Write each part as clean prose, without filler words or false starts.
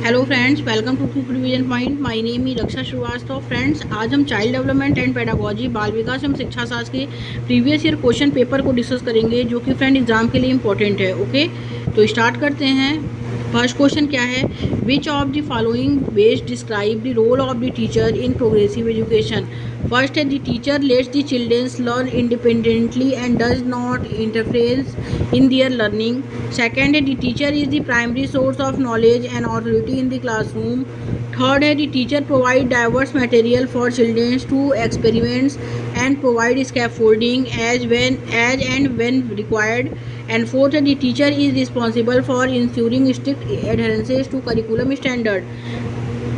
Hello friends, welcome to quick revision point. My name is Raksha Shrivastava. Friends, आज हम child development and pedagogy बाल विकास एवं शिक्षा शास्त्र के प्रीवियस ईयर क्वेश्चन पेपर को डिस्कस करेंगे, जो कि फ्रेंड एग्जाम के लिए इंपॉर्टेंट है। ओके, तो स्टार्ट करते हैं। फर्स्ट क्वेश्चन क्या है? Which of the following best describe the role of the teacher in progressive education? First है, the teacher lets the childrens learn independently and does not interference in their learning. Second है, the teacher is the primary source of knowledge and authority in the classroom. Third है, the teacher provide diverse material for children to experiments and provide scaffolding as and when required. And fourth है, the teacher is responsible for ensuring strict adherence to curriculum standard.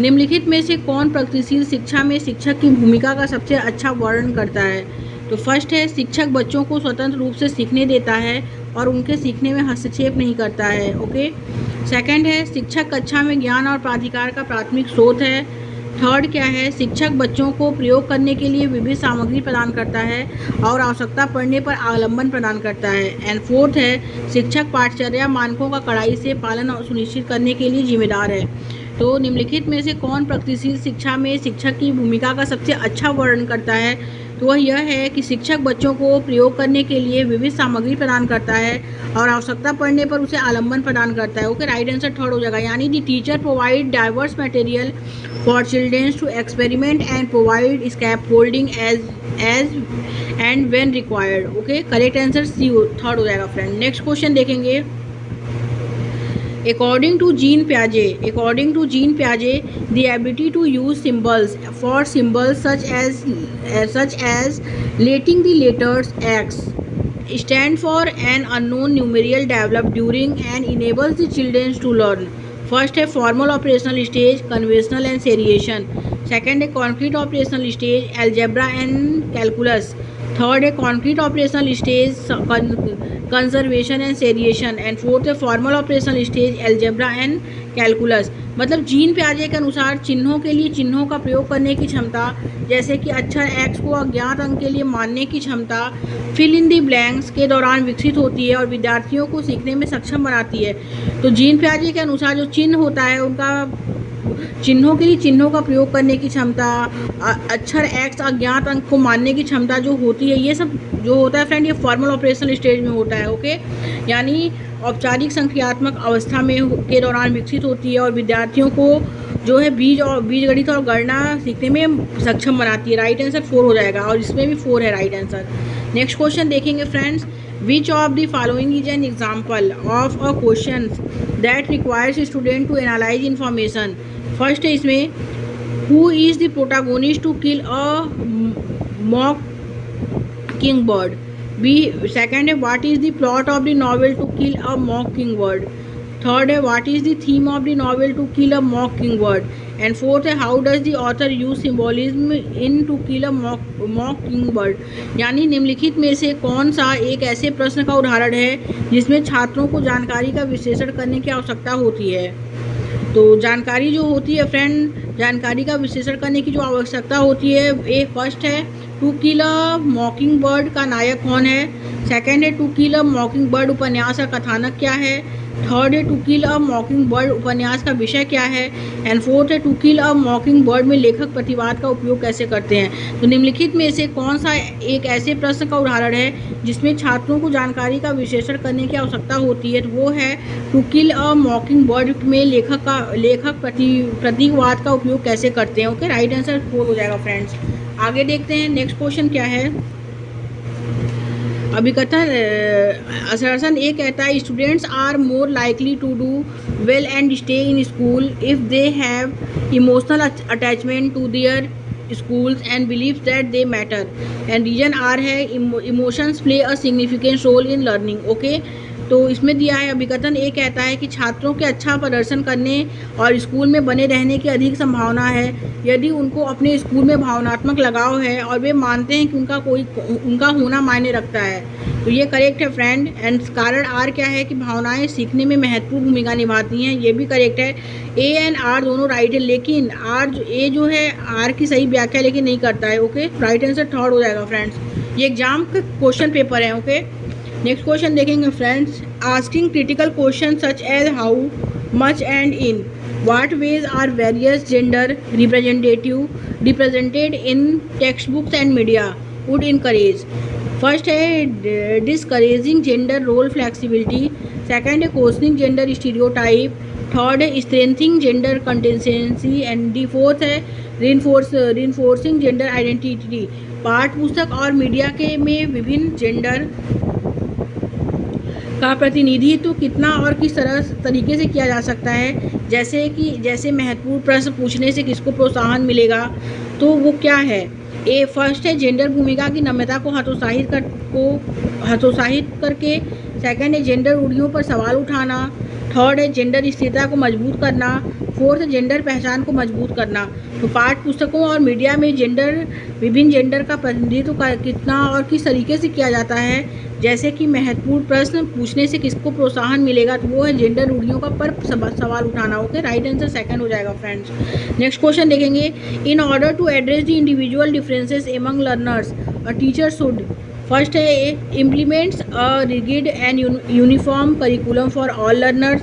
निम्नलिखित में से कौन प्रगतिशील शिक्षा में शिक्षक की भूमिका का सबसे अच्छा वर्णन करता है? तो फर्स्ट है, शिक्षक बच्चों को स्वतंत्र रूप से सीखने देता है और उनके सीखने में हस्तक्षेप नहीं करता है। ओके। सेकंड है, शिक्षक कक्षा में ज्ञान और प्राधिकार का प्राथमिक स्रोत है। थर्ड क्या है, शिक्षक बच्चों को प्रयोग करने के लिए विविध सामग्री प्रदान करता है और आवश्यकता पड़ने पर अवलंबन प्रदान करता है। एंड फोर्थ है, शिक्षक पाठचर्या मानकों का कड़ाई से पालन सुनिश्चित करने के लिए जिम्मेदार है। तो निम्नलिखित में से कौन प्रगतिशील शिक्षा में शिक्षक की भूमिका का सबसे अच्छा वर्णन करता है? तो वह यह है कि शिक्षक बच्चों को प्रयोग करने के लिए विविध सामग्री प्रदान करता है और आवश्यकता पड़ने पर उसे आलम्बन प्रदान करता है। ओके, राइट आंसर थर्ड हो जाएगा, यानी the teacher provide diverse material for childrens to experiment and provide scaffolding as and when required. Okay, correct answer C third हो जाएगा फ्रेंड। नेक्स्ट क्वेश्चन देखेंगे। According to Jean Piaget, the ability to use symbols such as letting the letters X stand for an unknown numeral developed during and enables the children to learn. First है formal operational stage, conventional and seriation. Second है concrete operational stage, algebra and calculus. Third है concrete operational stage, conservation and seriation. And fourth है formal operational stage, algebra and calculus. मतलब Jean प्याजे के अनुसार चिन्हों के लिए चिन्हों का प्रयोग करने की क्षमता, जैसे कि अक्षर एक्स को अज्ञात अंक के लिए मानने की क्षमता फिल इन दी ब्लैंक्स के दौरान विकसित होती है और विद्यार्थियों को सीखने में सक्षम बनाती है। तो जीन प्याजे के अनुसार जो चिन्ह होता है, उनका चिन्हों के लिए चिन्हों का प्रयोग करने की क्षमता, अक्षर एक्स अज्ञात अंक को मानने की क्षमता जो होती है, ये सब जो होता है फ्रेंड, ये फॉर्मल ऑपरेशनल स्टेज में होता है। ओके, यानी औपचारिक संक्रियात्मक अवस्था में के दौरान विकसित होती है और विद्यार्थियों को जो है बीजगणित और गणना सीखने में सक्षम बनाती है। राइट आंसर 4 हो जाएगा और इसमें भी 4 है राइट आंसर। नेक्स्ट क्वेश्चन देखेंगे friends. Which of the following is an example of a question that requires student to analyze information? First है इसमें, who is the protagonist to kill a mockingbird? B second है, what is the plot of the novel to kill a mockingbird? Third है, what is the theme of the novel to kill a mockingbird? And fourth है, how does the author use symbolism in To kill a Mockingbird? यानी निम्नलिखित में से कौन सा एक ऐसे प्रश्न का उदाहरण है जिसमें छात्रों को जानकारी का विश्लेषण करने की आवश्यकता होती है? तो जानकारी जो होती है फ्रेंड, जानकारी का विश्लेषण करने की जो आवश्यकता होती है, एक फर्स्ट है, टू किल अ मॉकिंग बर्ड का नायक कौन है? सेकंड है, टू किल अ मॉकिंग बर्ड उपन्यास का कथानक क्या है? थर्ड है, टू किल अ मॉकिंग बर्ड उपन्यास का विषय क्या है? एंड फोर्थ है, To kill a Mockingbird में लेखक प्रतिवाद का उपयोग कैसे करते हैं? तो निम्नलिखित में से कौन सा एक ऐसे प्रश्न का उदाहरण है जिसमें छात्रों को जानकारी का विश्लेषण करने की आवश्यकता होती है? तो वो है To kill a Mockingbird में लेखक प्रतिवाद का उपयोग कैसे करते हैं। ओके, राइट आंसर 4 हो जाएगा फ्रेंड्स। आगे देखते हैं नेक्स्ट क्वेश्चन क्या है। अभिकथन असर्शन ए कहता है, students are more likely to do well and stay in school if they have emotional attachment to their schools and believes that they matter. and reason R है, emotions play a significant role in learning. Okay, तो इसमें दिया है, अभिकथन ए कहता है कि छात्रों के अच्छा प्रदर्शन करने और स्कूल में बने रहने की अधिक संभावना है यदि उनको अपने स्कूल में भावनात्मक लगाव है और वे मानते हैं कि उनका होना मायने रखता है। तो ये करेक्ट है फ्रेंड। एंड कारण आर क्या है कि भावनाएं सीखने में महत्वपूर्ण भूमिका निभाती हैं, ये भी करेक्ट है। ए एंड आर दोनों राइट है, लेकिन ए जो है आर की सही व्याख्या लेकिन नहीं करता है। ओके, राइट आंसर थर्ड हो जाएगा फ्रेंड्स। ये एग्जाम का क्वेश्चन पेपर है। ओके, नेक्स्ट क्वेश्चन देखेंगे friends. Asking critical question such as how, much and in. What ways are various gender represented in textbooks and media would encourage? First है discouraging gender role flexibility, second है questioning gender stereotype, third है strengthening gender consistency and the fourth है reinforcing gender identity. पाठ पुस्तक और media के में विभिन्न जेंडर का प्रतिनिधित्व कितना और किस तरीके से किया जा सकता है, जैसे महत्वपूर्ण प्रश्न पूछने से किसको प्रोत्साहन मिलेगा, तो वो क्या है। ए फर्स्ट है जेंडर भूमिका की नम्यता को हतोत्साहित करके, सेकंड है जेंडर रूढ़ियों पर सवाल उठाना, थर्ड है जेंडर स्थिरता को मजबूत करना, फोर्थ है जेंडर पहचान को मजबूत करना। तो पाठ पुस्तकों और मीडिया में विभिन्न जेंडर का प्रतिनिधित्व कितना और किस तरीके से किया जाता है, जैसे कि महत्वपूर्ण प्रश्न पूछने से किसको प्रोत्साहन मिलेगा, तो वो है जेंडर रूढ़ियों का पर सवाल उठाना। ओके, राइट आंसर सेकंड हो जाएगा फ्रेंड्स। नेक्स्ट क्वेश्चन देखेंगे। In order to address the individual differences among learners a teacher should, first है implements a rigid and uniform curriculum for all learners,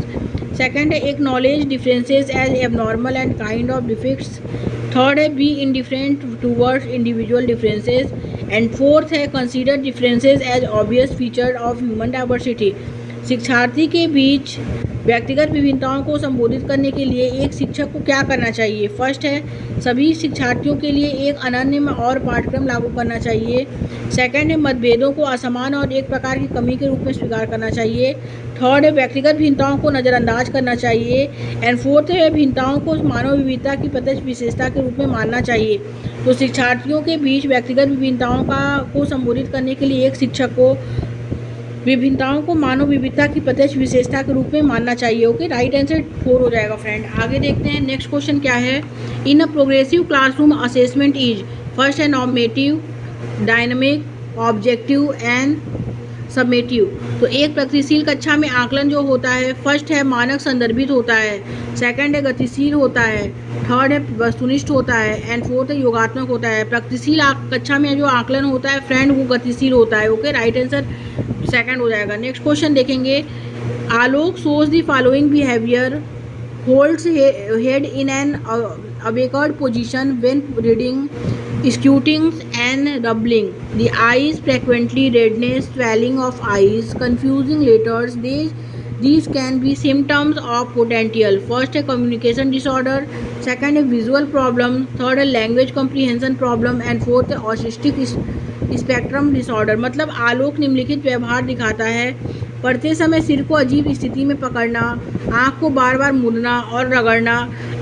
second है acknowledge differences as abnormal and kind of defects, third है be indifferent towards individual differences, and fourth है consider differences as obvious feature of human diversity. शिक्षार्थी के बीच व्यक्तिगत विभिन्नताओं को संबोधित करने के लिए एक शिक्षक को क्या करना चाहिए। फर्स्ट है सभी शिक्षार्थियों के लिए एक अनन्य और पाठ्यक्रम लागू करना चाहिए, सेकंड है मतभेदों को असमान और एक प्रकार की कमी के रूप में स्वीकार करना चाहिए, थर्ड है व्यक्तिगत भिन्नताओं को नज़रअंदाज करना चाहिए, एंड फोर्थ है भिन्नताओं को मानव विविधता की प्रत्यक्ष विशेषता के रूप में मानना चाहिए। तो शिक्षार्थियों के बीच व्यक्तिगत विभिन्नताओं को संबोधित करने के लिए एक शिक्षक को विभिन्नताओं को मानव विविधता की प्रत्यक्ष विशेषता के रूप में मानना चाहिए। ओके, राइट आंसर 4 हो जाएगा फ्रेंड। आगे देखते हैं नेक्स्ट क्वेश्चन क्या है। In a progressive classroom assessment is, first है normative, dynamic, objective and summative. तो एक प्रगतिशील कक्षा में आकलन जो होता है, फर्स्ट है मानक संदर्भित होता है, सेकंड है गतिशील होता है, थर्ड है वस्तुनिष्ठ होता है, एंड फोर्थ है योगात्मक होता है। प्रगतिशील कक्षा में जो आकलन होता है फ्रेंड वो गतिशील होता है। ओके, राइट आंसर सेकंड हो जाएगा। नेक्स्ट क्वेश्चन देखेंगे। Alok shows the following behaviour, holds head in an awkward position when reading, squinting and rubbing the eyes frequently, redness, swelling of eyes, confusing letters. These can be symptoms of potential. First है communication disorder, second है visual problem, third है language comprehension problem, and fourth है autistic spectrum disorder. मतलब आलोक निम्नलिखित व्यवहार दिखाता है। पढ़ते समय सिर को अजीब स्थिति में पकड़ना, आँख को बार बार मुड़ना और रगड़ना,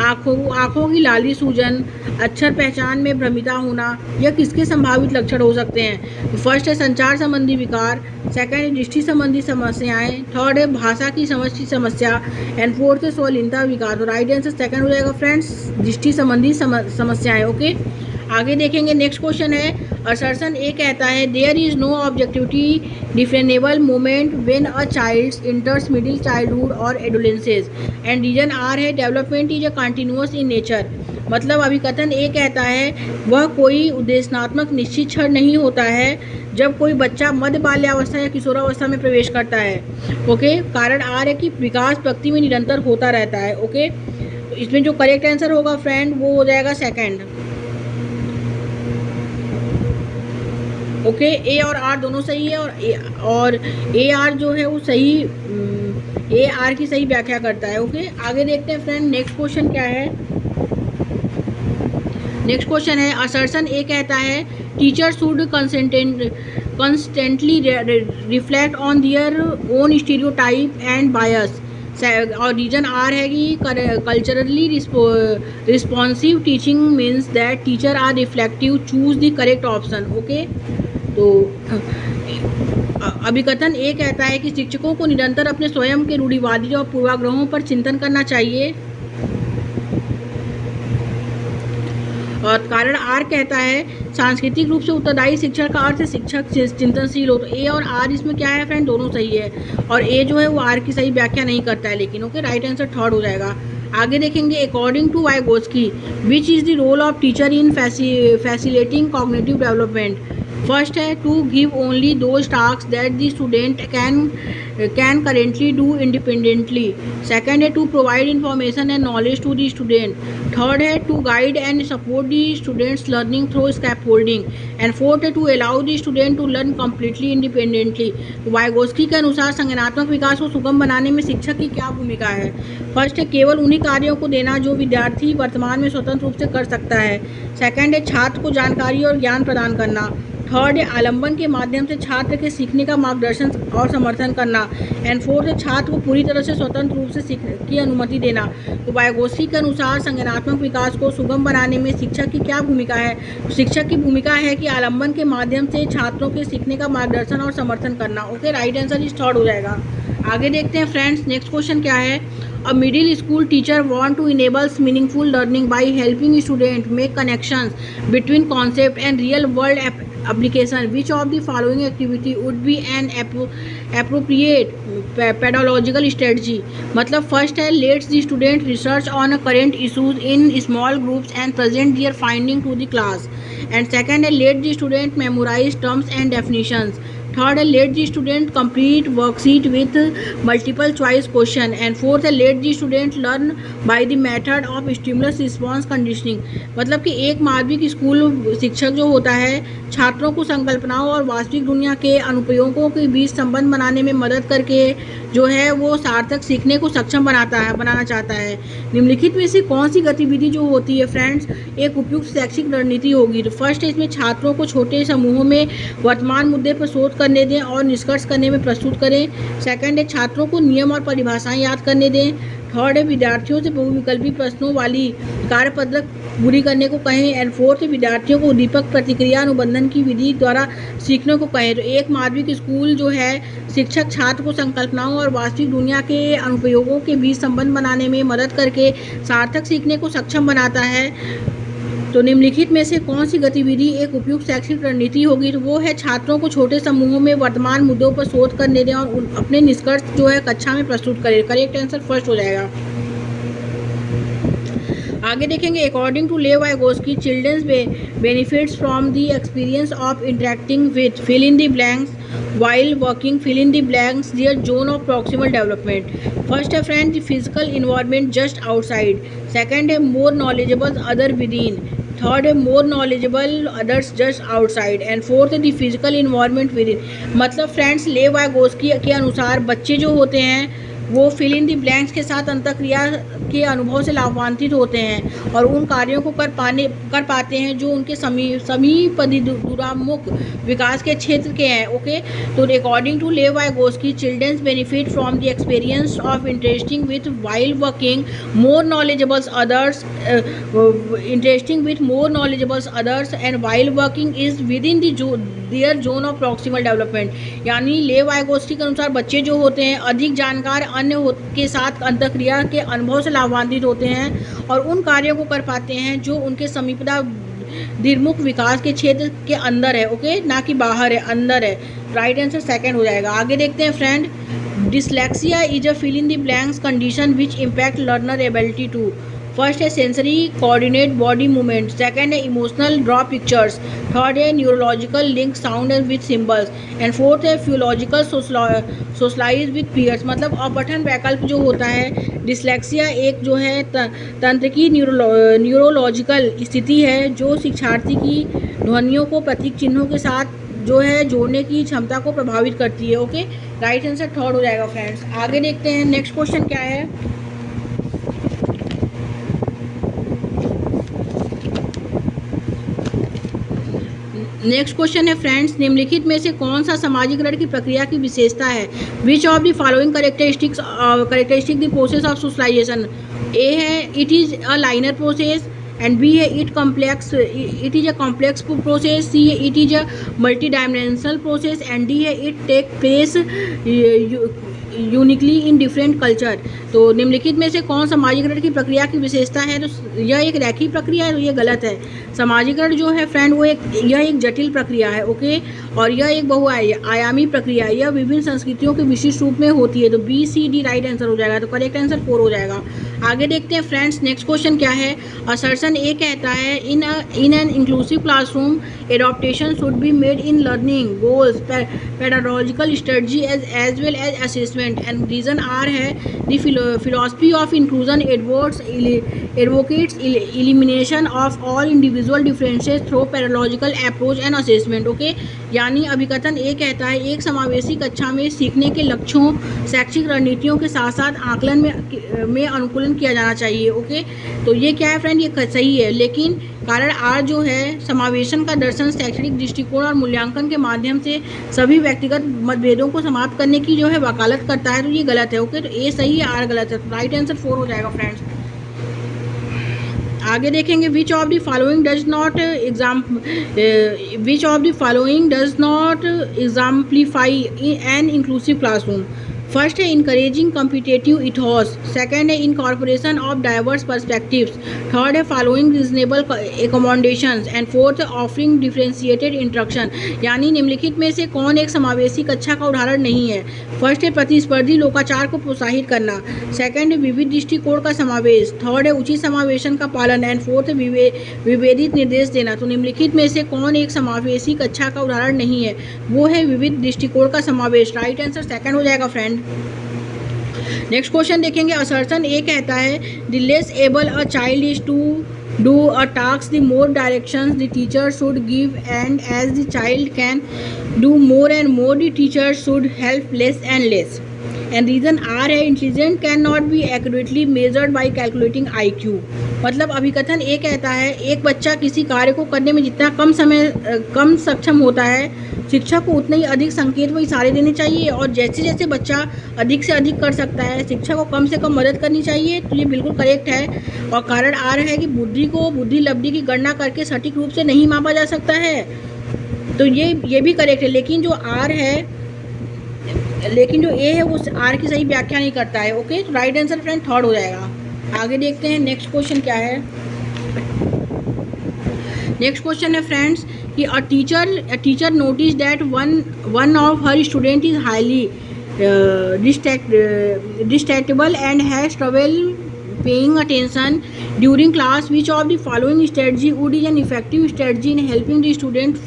आँखों की लाली सूजन, अक्षर पहचान में भ्रमिता होना, यह किसके संभावित लक्षण हो सकते हैं। फर्स्ट है संचार संबंधी विकार, सेकंड है दृष्टि संबंधी समस्याएं, थर्ड है भाषा की समझ की समस्या, एंड फोर्थ है स्वलीनता विकार। तो राइट आंसर सेकंड हो जाएगा फ्रेंड्स, दृष्टि संबंधी समस्याएं। ओके, आगे देखेंगे। नेक्स्ट क्वेश्चन है। असर्शन ए कहता है there is no objectivity differentiable moment when a child enters middle childhood और एडोलेंसेस, एंड रीजन आर है development is a continuous in nature. मतलब अभिकथन ए कहता है वह कोई उद्देश्यात्मक निश्चित क्षण नहीं होता है जब कोई बच्चा मध्य बाल्यावस्था या किशोरावस्था में प्रवेश करता है। ओके, कारण आर है कि विकास प्रकृति में निरंतर होता रहता है। ओके, तो इसमें जो करेक्ट आंसर होगा फ्रेंड वो हो जाएगा सेकंड। ओके, ए और आर दोनों सही है, और ए आर जो है वो सही, ए आर की सही व्याख्या करता है। ओके, आगे देखते हैं फ्रेंड। नेक्स्ट क्वेश्चन क्या है। नेक्स्ट क्वेश्चन है। असर्शन ए कहता है teacher should constantly reflect on their own stereotype and bias, और रीजन आर है कि culturally responsive teaching means that teacher are reflective, choose the correct option. Okay, तो अभिकथन ए कहता है कि शिक्षकों को निरंतर अपने स्वयं के रूढ़िवादी और पूर्वाग्रहों पर चिंतन करना चाहिए, और कारण आर कहता है सांस्कृतिक रूप से उत्तरदायी शिक्षण का अर्थ शिक्षक चिंतनशील हो। तो ए और आर इसमें क्या है फ्रेंड, दोनों सही है, और ए जो है वो आर की सही व्याख्या नहीं करता है लेकिन। ओके, राइट आंसर थर्ड हो जाएगा। आगे देखेंगे। According to Vygotsky which is the role of teacher in facilitating cognitive development. First है to give only those task that the student can can currently do independently. Second है to provide information and knowledge to the student. Third है to guide and support the students learning through scaffolding. And fourth है to allow the student to learn completely independently. Vygotsky के अनुसार संज्ञानात्मक विकास को सुगम बनाने में शिक्षक की क्या भूमिका है? फर्स्ट है केवल उन्हीं कार्यों को देना जो विद्यार्थी वर्तमान में स्वतंत्र रूप से कर सकता है। सेकंड है छात्र को जानकारी और ज्ञान प्रदान करना। थर्ड है आलंबन के माध्यम से छात्र के सीखने का मार्गदर्शन और समर्थन करना। एंड फोर्थ है छात्र को पूरी तरह से स्वतंत्र रूप से सीखने की अनुमति देना। तो वाइगोस्की के अनुसार संज्ञानात्मक विकास को सुगम बनाने में शिक्षक की क्या भूमिका है? शिक्षक की भूमिका है कि आलंबन के माध्यम से छात्रों के सीखने का मार्गदर्शन और समर्थन करना। Okay, right answer is third हो जाएगा। आगे देखते हैं फ्रेंड्स, नेक्स्ट क्वेश्चन क्या है। A middle school teacher want to enable meaningful learning by helping students make connections between concept and real world application. Which of the following activity would be an appropriate pedagogical strategy? मतलब first है let's the student research on current issues in small groups and present their finding to the class. And second है let the student memorize terms and definitions. Third है let the student complete worksheet with multiple choice question. And fourth है let the student learn by the method of stimulus response conditioning. मतलब कि एक माध्यमिक school शिक्षक जो होता है छात्रों को संकल्पनाओं और वास्तविक दुनिया के अनुप्रयोगों के बीच संबंध बनाने में मदद करके जो है वो सार्थक सीखने को सक्षम बनाना चाहता है। निम्नलिखित में से कौन सी गतिविधि जो होती है फ्रेंड्स एक उपयुक्त शैक्षिक रणनीति होगी? तो फर्स्ट है इसमें छात्रों को छोटे समूहों में वर्तमान मुद्दे पर शोध करने दें और निष्कर्ष करने में प्रस्तुत करें। सेकंड है छात्रों को नियम और परिभाषाएं याद करने दें। थर्ड है विद्यार्थियों से बहुविकल्पी प्रश्नों वाली कार्यपत्रक पूरी करने को कहें। एंड फोर्थ है विद्यार्थियों को उद्दीपक प्रतिक्रिया अनुबंधन की विधि द्वारा सीखने को कहें। तो एक माध्यमिक स्कूल जो है शिक्षक छात्र को संकल्पनाओं और वास्तविक दुनिया के अनुप्रयोगों के बीच संबंध बनाने में मदद करके सार्थक सीखने को सक्षम बनाता है। तो निम्नलिखित में से कौन सी गतिविधि एक उपयुक्त शैक्षिक रणनीति होगी? तो वो है छात्रों को छोटे समूहों में वर्तमान मुद्दों पर शोध करने दें और अपने निष्कर्ष जो है कक्षा में प्रस्तुत करें। करेक्ट आंसर फर्स्ट हो जाएगा। आगे देखेंगे according to Lev Vygotsky childrens benefits from the experience of interacting with fill in the blanks while working fill in the blanks their zone of proximal development. First है friend the physical environment just outside. Second है more knowledgeable other within. Third है more knowledgeable others just outside. And fourth है the physical environment within. मतलब friends लेव Vygotsky के अनुसार बच्चे जो होते हैं वो फिल इन दी ब्लैंक्स के साथ अंतःक्रिया के अनुभव से लाभान्वित होते हैं और उन कार्यों को कर पाते हैं जो उनके समीपदूरामुख विकास के क्षेत्र के हैं। ओके, तो according to Lev Vygotsky childrens benefit from the experience of interesting with while working more knowledgeable others and while working is within their zone of proximal development. यानी लेव वाइगोस्की के अनुसार बच्चे जो होते हैं अधिक जानकार अन्य के साथ अंतःक्रिया के अनुभव से लाभान्वित होते हैं और उन कार्यों को कर पाते हैं जो उनके समीपता द्विमुख विकास के क्षेत्र के अंदर है। ओके, ना कि बाहर है, अंदर है। राइट आंसर सेकंड हो जाएगा। आगे देखते हैं friend dyslexia is a fill in the blanks condition which impact learner ability to. First है sensory coordinate body movement. Second है इमोशनल ड्रॉ पिक्चर्स। थर्ड है neurological link sound with symbols. And fourth है phonological socialise with peers. मतलब अपठन वैकल्प जो होता है dyslexia एक जो है तंत्र की न्यूरोलॉजिकल स्थिति है जो शिक्षार्थी की ध्वनियों को प्रतीक चिन्हों के साथ जो है जोड़ने की क्षमता को प्रभावित करती है। ओके, राइट आंसर थर्ड हो जाएगा फ्रेंड्स। आगे देखते हैं नेक्स्ट क्वेश्चन क्या है। नेक्स्ट क्वेश्चन है फ्रेंड्स निम्नलिखित में से कौन सा सामाजिकरण की प्रक्रिया की विशेषता है? Which of the following characteristic the process of socialization? A है it is a linear process. And B है it is a complex process. C है it is a multi dimensional process. And D है it take place uniquely in different culture. तो निम्नलिखित में से कौन सामाजिकरण की प्रक्रिया की विशेषता है? तो यह एक रैखिक प्रक्रिया है, तो ये गलत है। सामाजिकरण जो है फ्रेंड वो यह एक जटिल प्रक्रिया है। ओके, और यह एक बहुआयामी प्रक्रिया है, यह विभिन्न संस्कृतियों के विशिष्ट रूप में होती है। तो B C D right answer हो जाएगा। तो करेक्ट आंसर 4 हो जाएगा। आगे देखते हैं फ्रेंड्स, नेक्स्ट क्वेश्चन क्या है। असर्शन ए कहता है in an inclusive classroom adaptation should be made in learning goals pedagogical strategy as well as assessment. And reason R है the philosophy of inclusion advocates elimination of all individual differences through pedagogical approach and assessment. Okay, यानी अभिकथन ए कहता है एक समावेशी कक्षा में सीखने के लक्ष्यों, शैक्षिक रणनीतियों के साथ साथ आकलन में अनुकूलन किया जाना चाहिए। ओके, तो ये क्या है फ्रेंड, ये सही है, लेकिन कारण आर जो है समावेशन का दर्शन शैक्षणिक दृष्टिकोण और मूल्यांकन के माध्यम से सभी व्यक्तिगत मतभेदों को समाप्त करने की जो है वकालत करता है। तो ये गलत है। ओके, तो ए सही है, आर गलत है। तो राइट आंसर 4 हो जाएगा फ्रेंड्स। आगे देखेंगे which of the following does not exemplify an inclusive classroom. First है इंकरेजिंग कम्पिटेटिव इथॉस, सेकेंड है incorporation of diverse perspectives, third है following reasonable accommodations and fourth offering differentiated instruction. यानी निम्नलिखित में से कौन एक समावेशी कक्षा का उदाहरण नहीं है। फर्स्ट है प्रतिस्पर्धी लोकाचार को प्रोत्साहित करना, सेकेंड है विविध दृष्टिकोण का समावेश, थर्ड है उचित समावेशन का पालन एंड फोर्थ है विभेदित निर्देश देना। तो निम्नलिखित में से कौन एक समावेशी कक्षा का उदाहरण नहीं है, वो है विविध दृष्टिकोण का समावेश। राइट आंसर सेकेंड हो जाएगा फ्रेंड। नेक्स्ट क्वेश्चन देखेंगे। असर्शन ए कहता है the less able a child is to do a task the more directions the teacher should give and as the child can do more and more the teacher should help less and less. And reason R है intelligent can not be accurately measured by calculating IQ। मतलब अभिकथन ए कहता है एक बच्चा किसी कार्य को करने में जितना कम सक्षम होता है, शिक्षक को उतने ही अधिक संकेत व इशारे देने चाहिए, और जैसे जैसे बच्चा अधिक से अधिक कर सकता है शिक्षक को कम से कम मदद करनी चाहिए। तो ये बिल्कुल करेक्ट है। और कारण आ रहा है कि बुद्धि को बुद्धि लब्धि की गणना करके सटीक रूप से नहीं मापा जा सकता है। तो ये भी करेक्ट है, लेकिन जो ए है वो आर की सही व्याख्या नहीं करता है। ओके, तो राइट आंसर फ्रेंड 3rd हो जाएगा। आगे देखते हैं नेक्स्ट क्वेश्चन क्या है। नेक्स्ट क्वेश्चन है फ्रेंड्स कि a teacher notice that one of her student is highly distractible and has trouble paying attention during class. Which of the following strategy would be an effective strategy in helping the student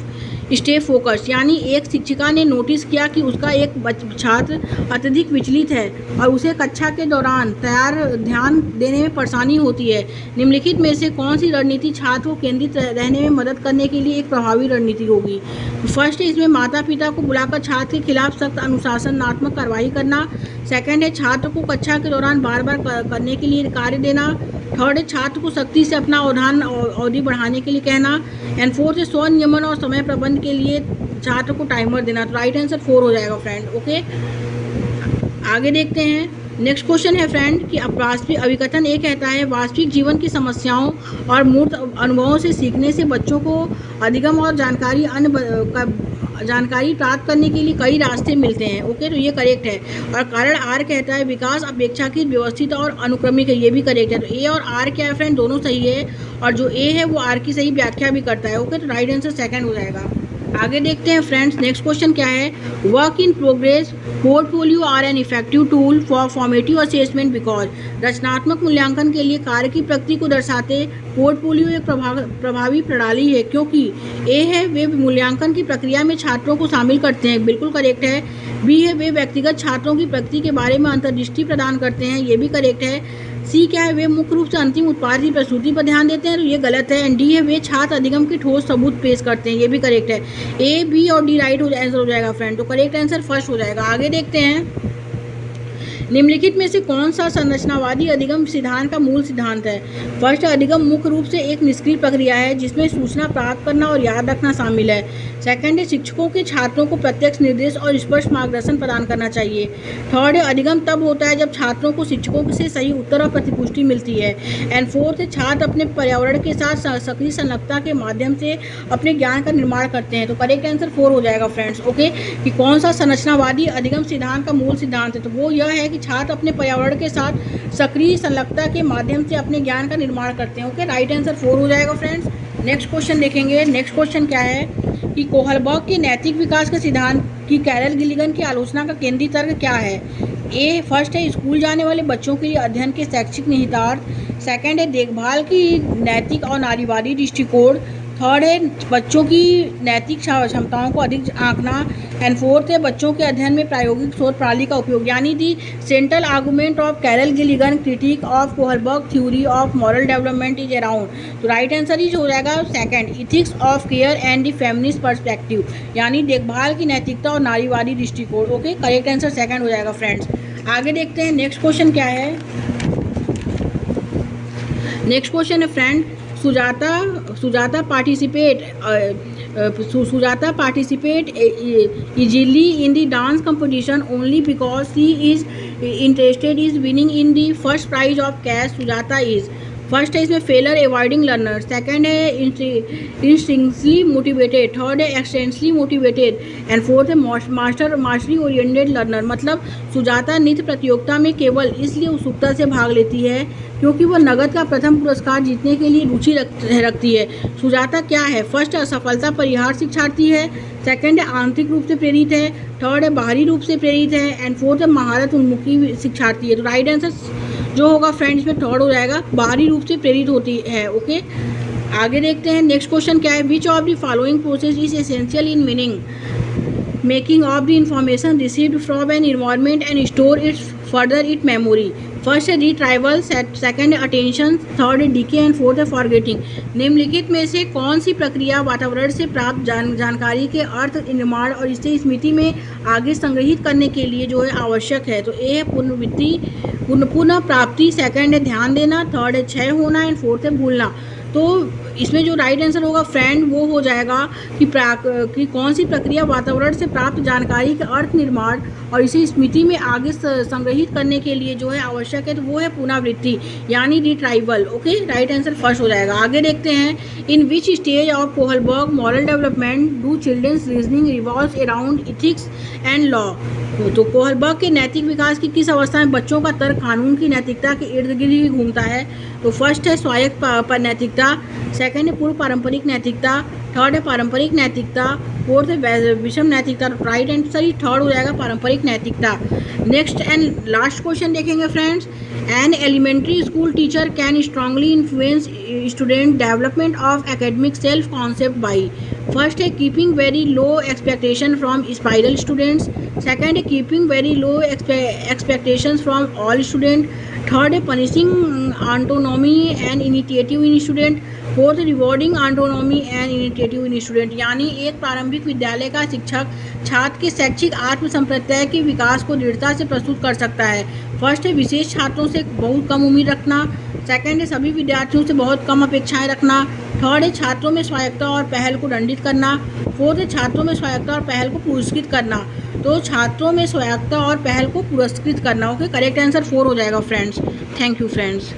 stay focus. यानी एक शिक्षिका ने notice किया कि उसका एक छात्र अत्यधिक विचलित है और उसे कक्षा के दौरान ध्यान देने में परेशानी होती है। निम्नलिखित में से कौन सी रणनीति छात्र को केंद्रित रहने में मदद करने के लिए एक प्रभावी रणनीति होगी। फर्स्ट है इसमें माता पिता को बुलाकर छात्र के खिलाफ सख्त अनुशासनात्मक कार्रवाई करना, सेकेंड है छात्र को कक्षा के दौरान बार बार करने के लिए कार्य देना, थर्ड है छात्र को सख्ती से अपना अवधान अवधि बढ़ाने के लिए कहना, एंड फोर्थ है स्व नियमन और समय प्रबंध के लिए छात्र को टाइमर देना। तो राइट आंसर 4 हो जाएगा फ्रेंड। ओके, आगे देखते हैं। नेक्स्ट क्वेश्चन है फ्रेंड कि वास्तविक अभिकथन ये कहता है वास्तविक जीवन की समस्याओं और मूर्त अनुभवों से सीखने से बच्चों को अधिगम और जानकारी प्राप्त करने के लिए कई रास्ते मिलते हैं। ओके, तो ये करेक्ट है। और कारण आर कहता है विकास अपेक्षाकृत व्यवस्थित और अनुक्रमिक है, ये भी करेक्ट है। तो ए और आर क्या है फ्रेंड, दोनों सही है, और जो ए है वो आर की सही व्याख्या भी करता है। ओके, तो राइट आंसर 2nd हो जाएगा। आगे देखते हैं फ्रेंड्स। नेक्स्ट क्वेश्चन क्या है। Work in progress portfolio are an effective tool for formative assessment because. रचनात्मक मूल्यांकन के लिए कार्य की प्रगति को दर्शाते पोर्टफोलियो एक प्रभावी प्रणाली है, क्योंकि ए है वे मूल्यांकन की प्रक्रिया में छात्रों को शामिल करते हैं, बिल्कुल करेक्ट है। बी है वे व्यक्तिगत छात्रों की प्रगति के बारे में अंतर्दृष्टि प्रदान करते हैं, ये भी करेक्ट है। सी क्या है वे मुख्य रूप से अंतिम उत्पाद की प्रस्तुति पर ध्यान देते हैं, तो ये गलत है। एंड डी है वे छात्र अधिगम के ठोस सबूत पेश करते हैं, ये भी करेक्ट है। ए बी और डी राइट आंसर हो जाएगा फ्रेंड। तो करेक्ट आंसर 1st हो जाएगा। आगे देखते हैं। निम्नलिखित में से कौन सा संरचनावादी अधिगम सिद्धांत का मूल सिद्धांत है। फर्स्ट, अधिगम मुख्य रूप से एक निष्क्रिय प्रक्रिया है जिसमें सूचना प्राप्त करना और याद रखना शामिल है। सेकंड है शिक्षकों के छात्रों को प्रत्यक्ष निर्देश और स्पष्ट मार्गदर्शन प्रदान करना चाहिए। थर्ड है अधिगम तब होता है जब छात्रों को शिक्षकों से सही उत्तर और प्रतिपुष्टि मिलती है। एंड फोर्थ है छात्र अपने पर्यावरण के साथ सक्रिय संलग्नता के माध्यम से अपने ज्ञान का निर्माण करते हैं। तो करेक्ट आंसर 4 हो जाएगा फ्रेंड्स। ओके, कि कौन सा संरचनावादी अधिगम सिद्धांत का मूल सिद्धांत है, तो वो यह है कि छात्र अपने पर्यावरण के साथ सक्रिय संलग्नता के माध्यम से अपने ज्ञान का निर्माण करते हैं। ओके, राइट आंसर 4 हो जाएगा फ्रेंड्स। नेक्स्ट क्वेश्चन देखेंगे। नेक्स्ट क्वेश्चन क्या है कि कोहलबर्ग के नैतिक विकास के सिद्धांत की कैरल गिलिगन की आलोचना का केंद्रीय तर्क क्या है? ए फर्स्ट है स्कूल जाने वाले बच्चों के लिए अध्ययन के शैक्षिक निहितार्थ। सेकंड है देखभाल की नैतिक और नारीवादी दृष्टिकोण। थर्ड है बच्चों की नैतिक क्षमताओं को अधिक आंकना। एंड फोर्थ है बच्चों के अध्ययन में प्रायोगिक शोध प्रणाली का उपयोग। यानी the central argument of Carol Gilligan critique of Kohlberg theory of moral development is around. तो राइट आंसर इज हो जाएगा second, ethics of care and the feminist perspective, यानी देखभाल की नैतिकता और नारीवादी दृष्टिकोण। ओके, करेक्ट आंसर सेकंड हो जाएगा फ्रेंड्स। आगे देखते हैं नेक्स्ट क्वेश्चन क्या है। नेक्स्ट क्वेश्चन है friend, Sujata participate easily in the dance competition only because she is interested in winning in the first prize of cash. Sujata is first है इसमें फेलर अवॉइडिंग लर्नर, सेकंड है instinctively motivated, third है एक्सटेंसली motivated and fourth है mastery oriented learner. मतलब सुजाता नृत्य प्रतियोगिता में केवल इसलिए उत्सुकता से भाग लेती है क्योंकि वह नगद का प्रथम पुरस्कार जीतने के लिए रुचि रखती है। सुजाता क्या है? फर्स्ट है असफलता परिहार शिक्षार्थी है, सेकंड है आंतरिक रूप से प्रेरित है, थर्ड है बाहरी रूप से प्रेरित है एंड फोर्थ है महारत उन्मुखी शिक्षार्थी है। तो राइट आंसर जो होगा फ्रेंड्स में थर्ड हो जाएगा, बाहरी रूप से प्रेरित होती है। ओके, आगे देखते हैं नेक्स्ट क्वेश्चन क्या है। Which of the following process is essential in meaning making of the information received from an environment and store it's further it memory. First है रिट्राइवल, सेकंड है अटेंशन, थर्ड है DK and fourth है forgetting. निम्नलिखित में से कौन सी प्रक्रिया वातावरण से प्राप्त जानकारी के अर्थ निर्माण और इसे स्मृति में आगे संग्रहित करने के लिए जो है आवश्यक है? तो ए है पुनः प्राप्ति, सेकंड है ध्यान देना, थर्ड है क्षय होना एंड फोर्थ है भूलना। तो इसमें जो राइट आंसर होगा फ्रेंड वो हो जाएगा कि कौन सी प्रक्रिया वातावरण से प्राप्त जानकारी के अर्थ निर्माण और इसे स्मृति में आगे संग्रहित करने के लिए जो है आवश्यक है। तो वो है पुनरावृत्ति यानी retrieval. Okay, right answer first हो जाएगा। आगे देखते हैं, in which stage of Kohlberg moral development do children's reasoning revolves around ethics and law. तो कोहलबर्ग के नैतिक विकास की किस अवस्था में बच्चों का तर्क कानून की नैतिकता के इर्द गिर्द ही घूमता है? तो फर्स्ट है स्वायत्त नैतिकता, सेकंड है पूर्व पारंपरिक नैतिकता, थर्ड है पारंपरिक नैतिकता, फोर्थ है विषम नैतिकता। राइट आंसर ही थर्ड हो जाएगा, पारंपरिक नैतिकता। नेक्स्ट एंड लास्ट क्वेश्चन देखेंगे friends, an elementary school teacher can strongly influence student development of academic self concept by. First है keeping very low expectation from spiral students, second है keeping very low expectations from all student, third है punishing autonomy and initiative in student, fourth rewarding autonomy and initiative in student. यानी एक प्रारंभिक विद्यालय का शिक्षक छात्र के शैक्षिक आत्मसंप्रत्यय के विकास को दृढ़ता से प्रस्तुत कर सकता है। फर्स्ट है विशेष छात्रों से बहुत कम उम्मीद रखना, सेकंड है सभी विद्यार्थियों से बहुत कम अपेक्षाएं रखना, थर्ड है छात्रों में स्वायत्तता और पहल को दंडित करना, फोर्थ है छात्रों में स्वायत्तता और पहल को पुरस्कृत करना। तो छात्रों में स्वायत्तता और पहल को पुरस्कृत करना। ओके, करेक्ट आंसर 4 हो जाएगा फ्रेंड्स। Thank you friends.